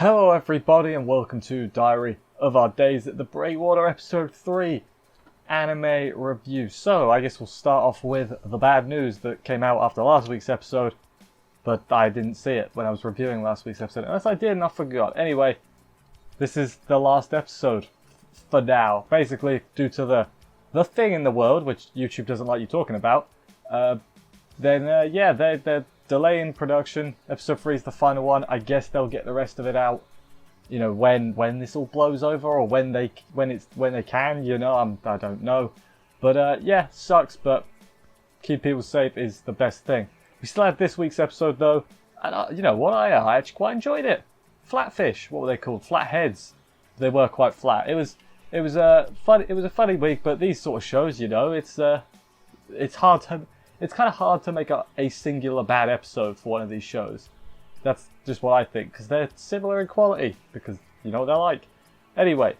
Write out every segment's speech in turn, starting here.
Hello everybody and welcome to Diary of Our Days at the Breakwater episode 3 anime review. So I guess we'll start off with the bad news that came out after last week's episode, but I didn't see it when I was reviewing last week's episode. Unless I did and I forgot. Anyway, this is the last episode for now. Basically, due to the thing in the world, which YouTube doesn't like you talking about, they're delaying production. Episode 3 is the final one. I guess they'll get the rest of it out, you know, when this all blows over, or when they can, you know. I don't know, but yeah, sucks. But keep people safe is the best thing. We still have this week's episode though, and you know what? I actually quite enjoyed it. Flatfish, what were they called? Flatheads. They were quite flat. It was a funny week, but these sort of shows, you know, it's hard to. It's kind of hard to make a singular bad episode for one of these shows. That's just what I think, because they're similar in quality, because you know what they're like. Anyway,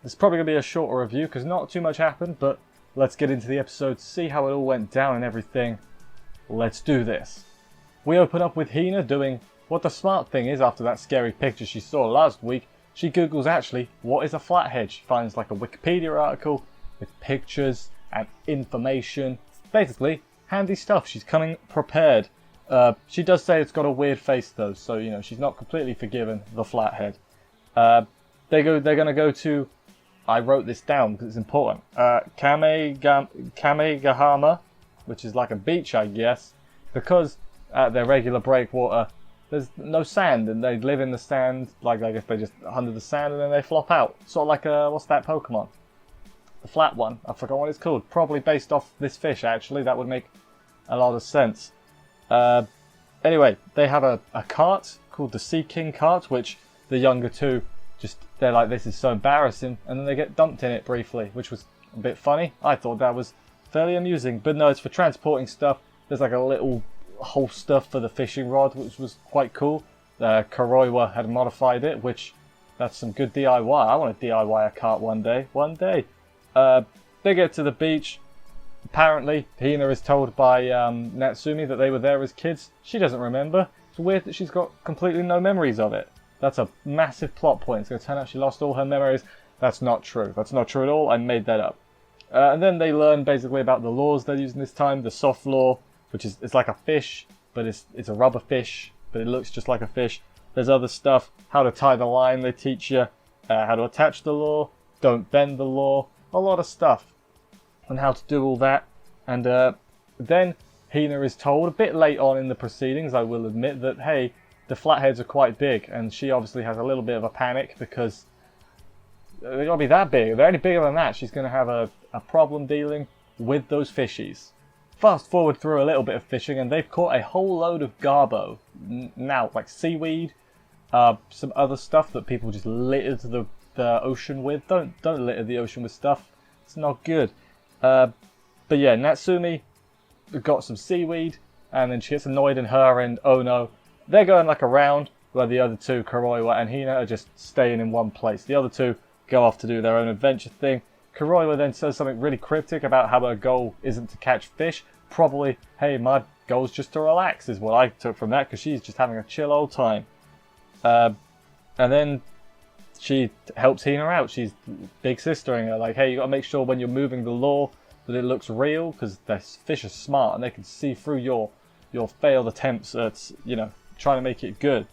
it's probably going to be a shorter review, because not too much happened, but let's get into the episode, see how it all went down and everything. Let's do this. We open up with Hina doing what the smart thing is after that scary picture she saw last week. She Googles actually, what is a flathead? She finds like a Wikipedia article with pictures and information. Basically, handy stuff. She's coming prepared. She does say it's got a weird face though, so you know she's not completely forgiven the flathead. They're gonna go to. I wrote this down because it's important. Kamegahama, which is like a beach, I guess, because at their regular breakwater there's no sand, and they live in the sand. Like I guess they just under the sand and then they flop out. Sort of like what's that Pokemon? The flat one. I forgot what it's called. Probably based off this fish, actually. That would make a lot of sense. Anyway, they have a cart called the Sea King cart, which the younger two they're like, this is so embarrassing, and then they get dumped in it briefly, which was a bit funny. I thought that was fairly amusing, but no, it's for transporting stuff. There's like a little holster for the fishing rod, which was quite cool. Kuroiwa had modified it, which that's some good DIY. I want to DIY a cart one day. They get to the beach. Apparently, Hina is told by Natsumi that they were there as kids. She doesn't remember. It's weird that she's got completely no memories of it. That's a massive plot point. It's going to turn out she lost all her memories. That's not true. That's not true at all. I made that up. And then they learn basically about the laws they're using this time. The soft law, which is it's like a fish, but it's a rubber fish, but it looks just like a fish. There's other stuff. How to tie the line they teach you. How to attach the law. Don't bend the law. A lot of stuff on how to do all that. And then Hina is told a bit late on in the proceedings, I will admit, that hey, the flatheads are quite big, and she obviously has a little bit of a panic because they gotta be that big. If they're any bigger than that, she's gonna have a problem dealing with those fishies. Fast forward through a little bit of fishing, and they've caught a whole load of garbo. Now, like seaweed, some other stuff that people just litter the ocean with. Don't litter the ocean with stuff. It's not good. But yeah, Natsumi got some seaweed, and then she gets annoyed, and her and Ono, they're going like around, where the other two, Kuroiwa and Hina, are just staying in one place. The other two go off to do their own adventure thing. Kuroiwa then says something really cryptic about how her goal isn't to catch fish. Probably, hey, my goal's just to relax, is what I took from that, because she's just having a chill old time. And then she helps Hina out. She's big sistering her, like, hey, you got to make sure when you're moving the law that it looks real, because the fish are smart and they can see through your failed attempts at, you know, trying to make it good.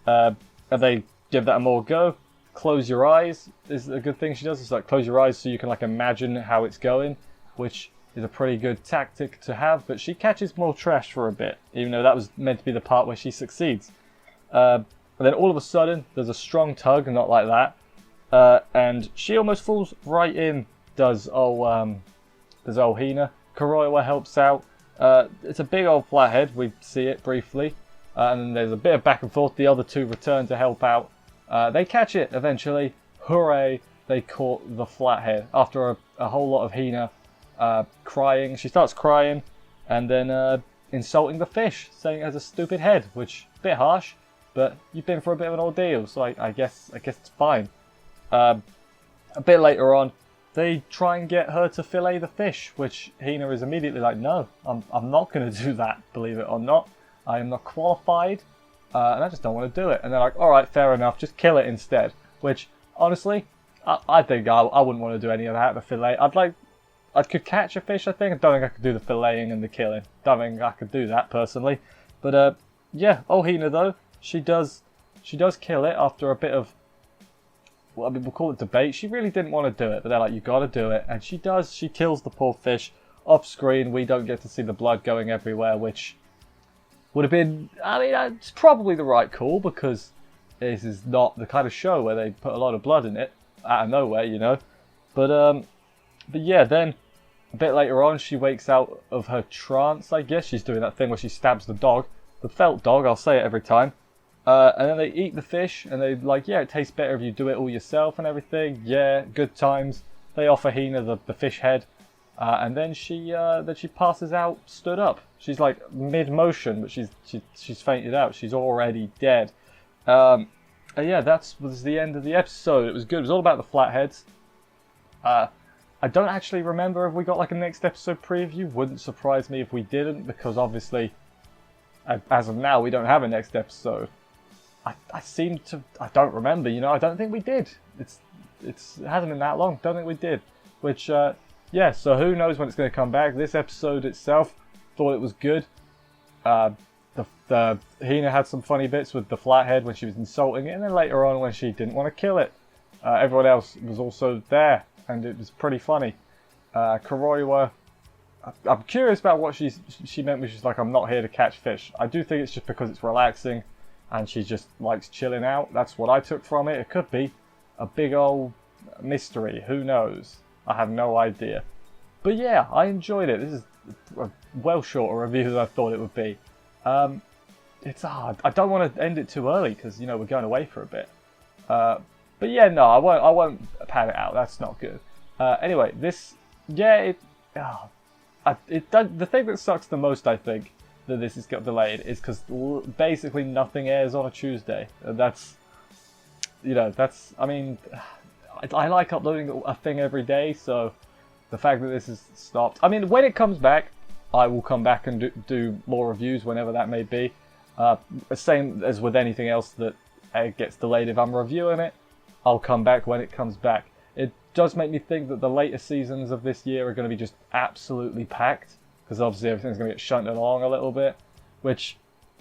And they give that a more go. Close your eyes is a good thing she does. It's like close your eyes so you can like imagine how it's going, which is a pretty good tactic to have. But she catches more trash for a bit, even though that was meant to be the part where she succeeds. And then all of a sudden there's a strong tug, not like that, and she almost falls right in. Does old Hina. Kuroiwa helps out. It's a big old flathead. We see it briefly, and then there's a bit of back and forth. The other two return to help out. They catch it eventually. Hooray! They caught the flathead after a whole lot of Hina crying. She starts crying and then insulting the fish, saying it has a stupid head, which is a bit harsh. But you've been for a bit of an ordeal, so I guess it's fine. A bit later on, they try and get her to fillet the fish, which Hina is immediately like, no, I'm not going to do that, believe it or not. I am not qualified. and I just don't want to do it. And they're like, all right, fair enough, just kill it instead. Which, honestly, I think I wouldn't want to do any of that, the fillet. I could catch a fish, I think. I don't think I could do the filleting and the killing. Don't think I could do that, personally. But, yeah, Ohina, though, she does kill it after a bit of, well, I mean, we'll call it debate. She really didn't want to do it, but they're like, you gotta do it. And she does. She kills the poor fish off screen. We don't get to see the blood going everywhere, which would have been, I mean, it's probably the right call, because this is not the kind of show where they put a lot of blood in it out of nowhere, you know. But yeah, then a bit later on, she wakes out of her trance, I guess. She's doing that thing where she stabs the dog, the felt dog, I'll say it every time. And then they eat the fish, and they're like, yeah, it tastes better if you do it all yourself and everything. Yeah, good times. They offer Hina the fish head, and then she passes out, stood up. She's like mid-motion, but she's fainted out. She's already dead. And yeah, that was the end of the episode. It was good. It was all about the Flatheads. I don't actually remember if we got like a next episode preview. Wouldn't surprise me if we didn't, because obviously, as of now, we don't have a next episode. I don't remember, you know. I don't think we did. It hasn't been that long. Don't think we did. Which, yeah. So who knows when it's going to come back? This episode itself, thought it was good. The Hina had some funny bits with the flathead when she was insulting it, and then later on when she didn't want to kill it. Everyone else was also there, and it was pretty funny. Kuroiwa, I'm curious about what she meant when she's like, I'm not here to catch fish. I do think it's just because it's relaxing, and she just likes chilling out. That's what I took from it. It could be a big old mystery. Who knows? I have no idea. But yeah, I enjoyed it. This is a well shorter review than I thought it would be. It's hard. I don't want to end it too early because, you know, we're going away for a bit. But yeah, no, I won't pad it out. That's not good. Anyway, this, yeah, the thing that sucks the most, I think, that this has got delayed is because basically nothing airs on a Tuesday. And that's, you know, I mean, I like uploading a thing every day, so the fact that this is stopped. I mean, when it comes back, I will come back and do more reviews whenever that may be. Same as with anything else that gets delayed. If I'm reviewing it, I'll come back when it comes back. It does make me think that the later seasons of this year are going to be just absolutely packed, because obviously everything's going to get shunted along a little bit, which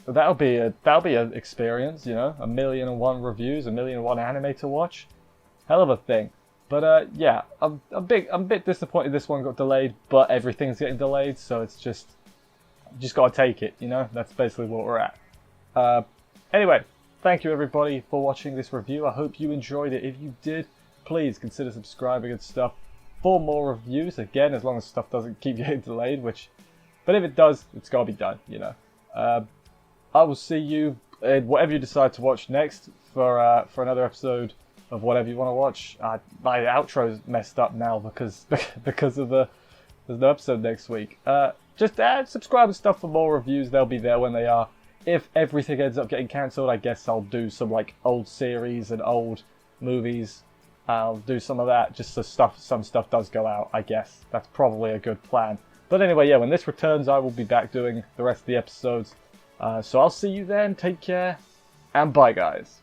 that'll be an experience, you know, 1,000,001 reviews, 1,000,001 anime to watch, hell of a thing. But yeah, I'm a bit disappointed this one got delayed, but everything's getting delayed, so it's just got to take it, you know. That's basically what we're at. Anyway, thank you everybody for watching this review. I hope you enjoyed it. If you did, please consider subscribing and stuff for more reviews. Again, as long as stuff doesn't keep getting delayed, but if it does, it's got to be done, you know. I will see you in whatever you decide to watch next for another episode of whatever you want to watch. My outro's messed up now because of there's no episode next week. Just subscribe and stuff for more reviews. They'll be there when they are. If everything ends up getting cancelled, I guess I'll do some like old series and old movies. I'll do some of that just so some stuff does go out, I guess. That's probably a good plan. But anyway, yeah, when this returns, I will be back doing the rest of the episodes. So I'll see you then. Take care, and bye, guys.